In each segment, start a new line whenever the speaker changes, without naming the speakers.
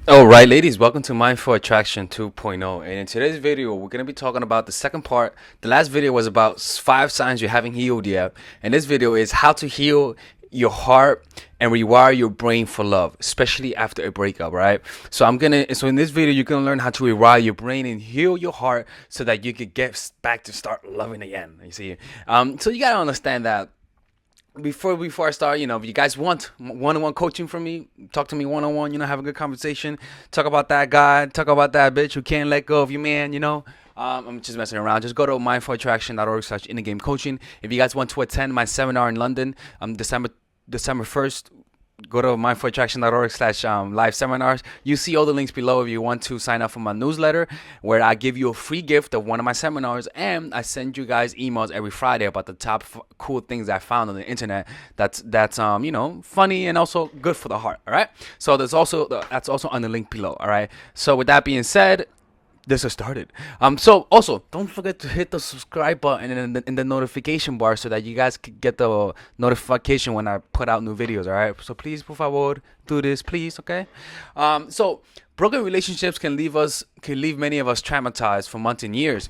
All right, ladies, welcome to Mindful Attraction 2.0. And in today's video, we're going to be talking about the second part. The last video was about 5 signs you haven't healed yet. And this video is how to heal your heart and rewire your brain for love, especially after a breakup, right? So in this video, you're going to learn how to rewire your brain and heal your heart so that you could get back to start loving again. You see? So you got to understand that before I start, if you guys want one-on-one coaching from me, talk to me one-on-one, have a good conversation, talk about that guy, talk about that bitch who can't let go of you, man, I'm just messing around. Just go to mindfulattraction.org/in-the-game coaching. If you guys want to attend my seminar in London, December 1st, go to mindfulattraction.org/live seminars. You see all the links below if you want to sign up for my newsletter, where I give you a free gift of one of my seminars, and I send you guys emails every Friday about the top cool things I found on the internet that's funny and also good for the heart. All right, so that's also on the link below. All right, so with that being said, this has started. So also don't forget to hit the subscribe button in the notification bar so that you guys can get the notification when I put out new videos. All right. So please, por favor, do this, please. Okay. So broken relationships can leave many of us traumatized for months and years,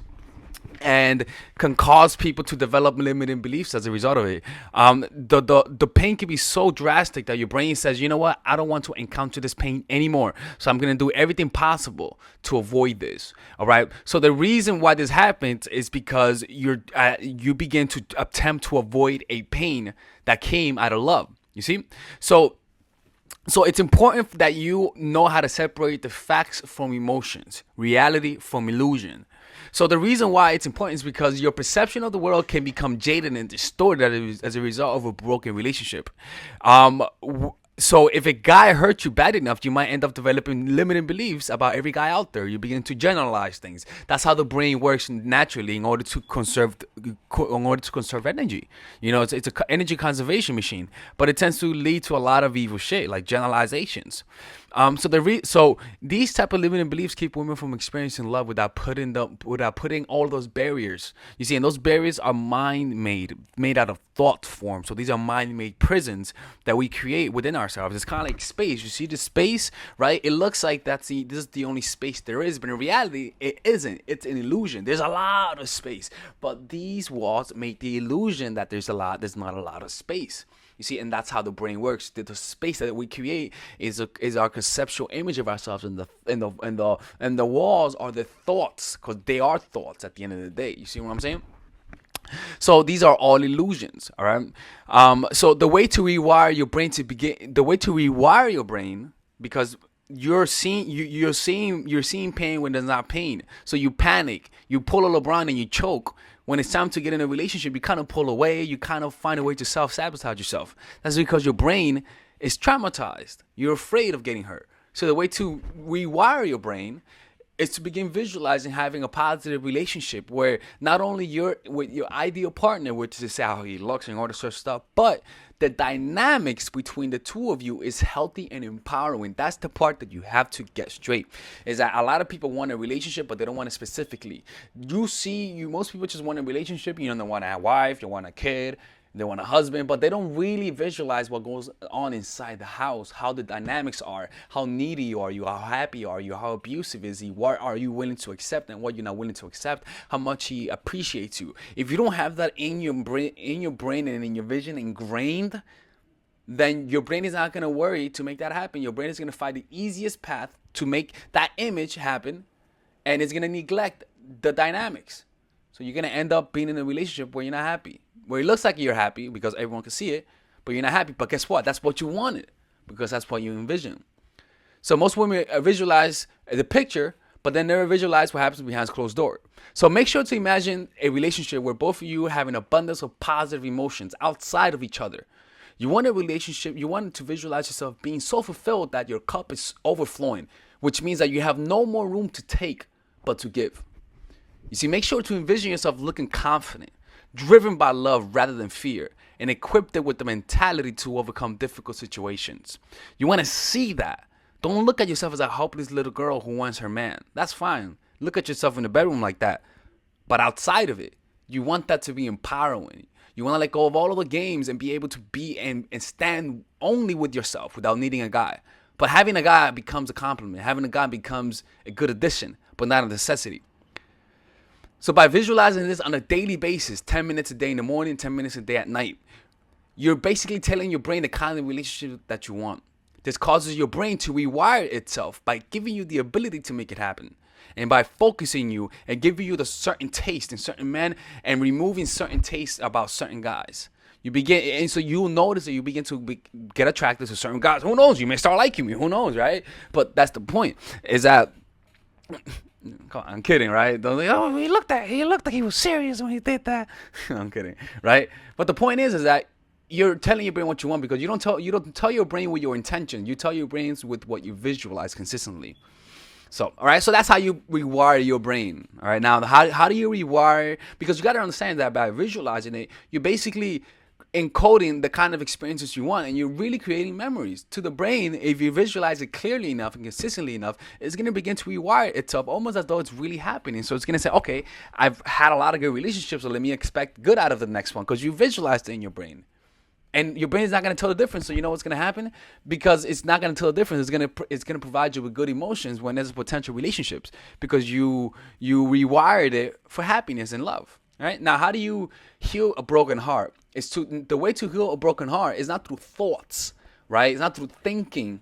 and can cause people to develop limiting beliefs as a result of it. The pain can be so drastic that your brain says, you know what, I don't want to encounter this pain anymore, so I'm gonna do everything possible to avoid this. All right. So the reason why this happens is because you begin to attempt to avoid a pain that came out of love. You see, so it's important that you know how to separate the facts from emotions, reality from illusion. So the reason why it's important is because your perception of the world can become jaded and distorted as a result of a broken relationship. So if a guy hurt you bad enough, you might end up developing limiting beliefs about every guy out there. You begin to generalize things. That's how the brain works naturally in order to conserve energy. It's a energy conservation machine, but it tends to lead to a lot of evil shit like generalizations. So these type of limiting beliefs keep women from experiencing love without putting all those barriers. You see, and those barriers are made out of thought form. So these are mind-made prisons that we create within ourselves. It's kind of like space. You see the space, right? It looks like this is the only space there is, but in reality, it isn't. It's an illusion. There's a lot of space, but these walls make the illusion that there's not a lot of space. You see, and that's how the brain works. The space that we create is our conceptual image of ourselves, and the walls are the thoughts, because they are thoughts at the end of the day. You see what I'm saying? So these are all illusions. All right. So the way to rewire your brain, because you're seeing pain when there's not pain. So you panic, you pull a LeBron and you choke. When it's time to get in a relationship, you kind of pull away, you kind of find a way to self-sabotage yourself. That's because your brain is traumatized. You're afraid of getting hurt. So the way to rewire your brain is to begin visualizing having a positive relationship where not only you're with your ideal partner, which is how he looks and all this sort of stuff, but the dynamics between the two of you is healthy and empowering. That's the part that you have to get straight. Is that a lot of people want a relationship, but they don't want it specifically. Most people just want a relationship. They want a wife, they want a kid, they want a husband, but they don't really visualize what goes on inside the house, how the dynamics are, how needy are you, how happy are you, how abusive is he, what are you willing to accept and what you're not willing to accept, how much he appreciates you. If you don't have that in your brain and in your vision ingrained, then your brain is not going to worry to make that happen. Your brain is going to find the easiest path to make that image happen, and it's going to neglect the dynamics. So you're going to end up being in a relationship where you're not happy, where it looks like you're happy because everyone can see it, but you're not happy. But guess what? That's what you wanted, because that's what you envision. So most women visualize the picture, but then never visualize what happens behind closed door. So make sure to imagine a relationship where both of you have an abundance of positive emotions outside of each other. You want a relationship, you want to visualize yourself being so fulfilled that your cup is overflowing, which means that you have no more room to take, but to give. You see, make sure to envision yourself looking confident, driven by love rather than fear, and equipped with the mentality to overcome difficult situations. You want to see that. Don't look at yourself as a helpless little girl who wants her man. That's fine. Look at yourself in the bedroom like that. But outside of it, you want that to be empowering. You want to let go of all of the games and be able to be and stand only with yourself without needing a guy. But having a God becomes a compliment. Having a God becomes a good addition, but not a necessity. So by visualizing this on a daily basis, 10 minutes a day in the morning, 10 minutes a day at night, you're basically telling your brain the kind of relationship that you want. This causes your brain to rewire itself by giving you the ability to make it happen. And by focusing you and giving you the certain taste in certain men and removing certain tastes about certain guys. You begin, and so you'll notice that you begin to get attracted to certain guys. Who knows? You may start liking me. Who knows, right? But that's the point. Is that I'm kidding, right? Don't like, oh, he looked like he was serious when he did that. I'm kidding, right? But the point is that you're telling your brain what you want because you don't tell your brain with your intention. You tell your brains with what you visualize consistently. So, all right, so that's how you rewire your brain. All right, now how do you rewire? Because you got to understand that by visualizing it, you're basically encoding the kind of experiences you want, and you're really creating memories. To the brain, if you visualize it clearly enough and consistently enough, it's going to begin to rewire itself almost as though it's really happening. So it's going to say, okay, I've had a lot of good relationships, so let me expect good out of the next one, because you visualized it in your brain. And your brain is not going to tell the difference. So you know what's going to happen? Because it's not going to tell the difference. It's going to provide you with good emotions when there's potential relationships, because you rewired it for happiness and love. Right? Now, how do you heal a broken heart? The way to heal a broken heart is not through thoughts, right? It's not through thinking.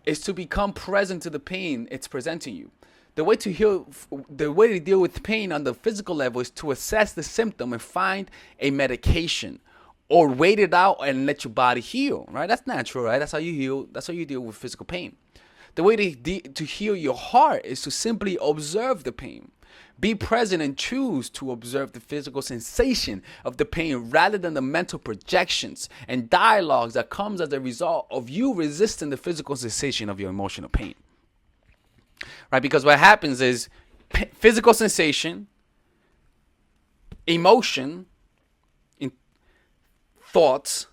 It's to become present to the pain it's presenting you. The way to deal with pain on the physical level is to assess the symptom and find a medication, or wait it out and let your body heal, right? That's natural, right? That's how you heal. That's how you deal with physical pain. The way to heal your heart is to simply observe the pain. Be present and choose to observe the physical sensation of the pain rather than the mental projections and dialogues that comes as a result of you resisting the physical sensation of your emotional pain. Right? Because what happens is physical sensation, emotion, thoughts,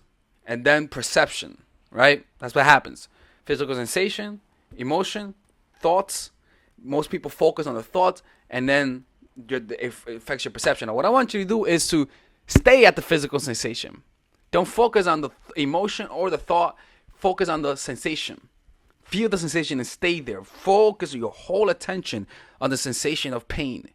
and then perception, right? That's what happens. Physical sensation, emotion, thoughts. Most people focus on the thoughts, and then it affects your perception. Now, what I want you to do is to stay at the physical sensation. Don't focus on the emotion or the thought. Focus on the sensation. Feel the sensation and stay there. Focus your whole attention on the sensation of pain.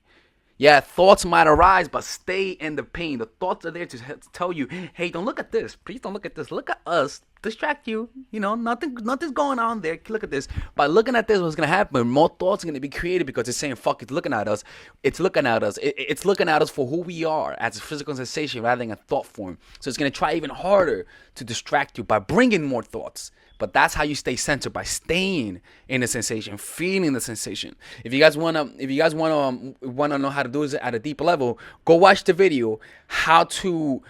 Yeah, thoughts might arise, but stay in the pain. The thoughts are there to tell you, hey, don't look at this. Please don't look at this. Look at us. Distract you. You know, nothing's going on there. Look at this. By looking at this, what's going to happen? More thoughts are going to be created because it's saying, fuck, it's looking at us. It's looking at us. It's looking at us for who we are as a physical sensation rather than a thought form. So it's going to try even harder to distract you by bringing more thoughts. But that's how you stay centered, by staying in the sensation, feeling the sensation. If you guys wanna know how to do this at a deeper level, go watch the video how to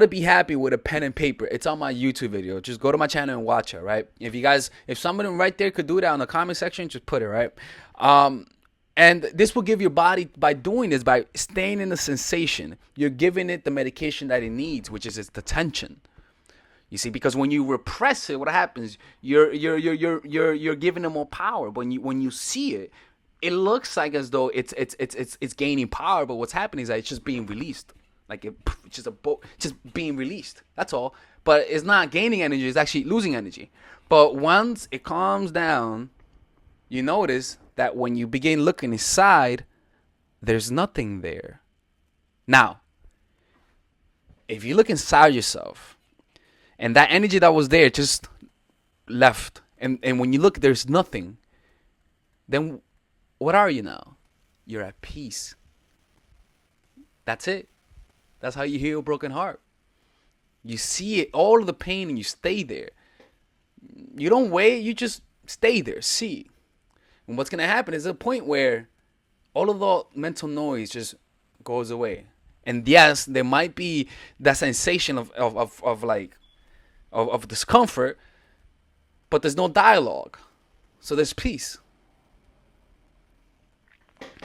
be happy with a pen and paper. It's on my YouTube video. Just go to my channel and watch it. Right? If somebody right there could do that in the comment section, just put it right. And this will give your body, by doing this, by staying in the sensation, you're giving it the medication that it needs, which is its attention. You see, because when you repress it, what happens? You're giving it more power. When you see it, it looks like as though it's gaining power, but what's happening is that it's just being released, like it's just being released. That's all. But it's not gaining energy; it's actually losing energy. But once it calms down, you notice that when you begin looking inside, there's nothing there. Now, if you look inside yourself, and that energy that was there just left. And when you look, there's nothing. Then what are you now? You're at peace. That's it. That's how you heal a broken heart. You see it, all of the pain, and you stay there. You don't wait. You just stay there. See. And what's going to happen is a point where all of the mental noise just goes away. And yes, there might be that sensation of discomfort, but there's no dialogue, so there's peace.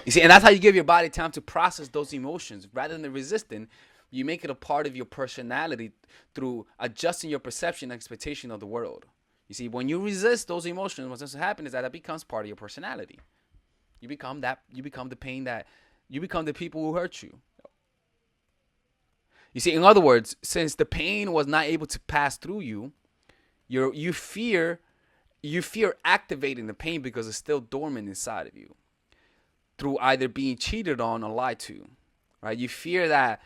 You see, and that's how you give your body time to process those emotions. Rather than resisting, you make it a part of your personality through adjusting your perception and expectation of the world. You see, when you resist those emotions, what's going to happen is that it becomes part of your personality. You become the pain that, you become the people who hurt you. You see, in other words, since the pain was not able to pass through you, you fear You fear activating the pain because it's still dormant inside of you through either being cheated on or lied to, right? You fear that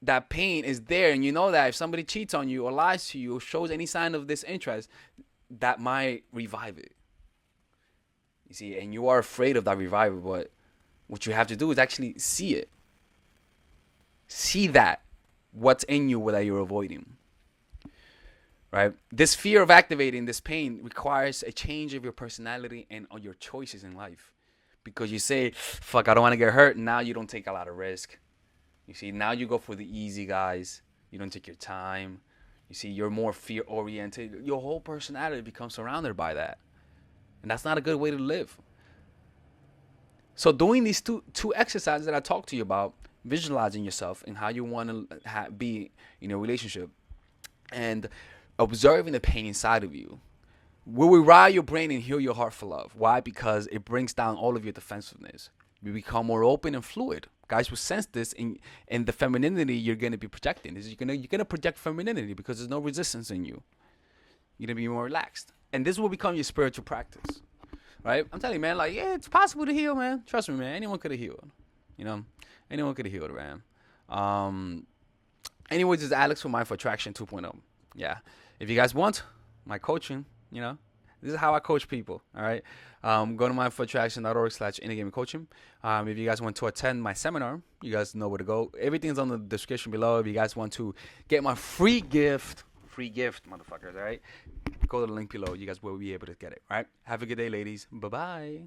that pain is there, and you know that if somebody cheats on you or lies to you or shows any sign of disinterest, that might revive it. You see, and you are afraid of that revival, but what you have to do is actually see it. See that what's in you that you're avoiding. Right? This fear of activating this pain requires a change of your personality and of your choices in life. Because you say, fuck, I don't want to get hurt. Now you don't take a lot of risk. You see, now you go for the easy guys. You don't take your time. You see, you're more fear oriented. Your whole personality becomes surrounded by that. And that's not a good way to live. So doing these two exercises that I talked to you about, visualizing yourself and how you want to be in a relationship, and observing the pain inside of you, will rewire your brain and heal your heart for love. Why? Because it brings down all of your defensiveness. You become more open and fluid. Guys will sense this in the femininity you're going to be projecting. You're going to project femininity because there's no resistance in you. You're going to be more relaxed. And this will become your spiritual practice. Right? I'm telling you, man, like, yeah, it's possible to heal, man. Trust me, man. Anyone could have healed. You know? Anyone could have healed, man. Anyways, it's Alex from Mindful Attraction 2.0. Yeah. If you guys want my coaching, you know, this is how I coach people. All right. Go to mindfulattraction.org/innergaming coaching. If you guys want to attend my seminar, you guys know where to go. Everything's on the description below. If you guys want to get my free gift, motherfuckers. All right. Go to the link below. You guys will be able to get it. All right. Have a good day, ladies. Bye-bye.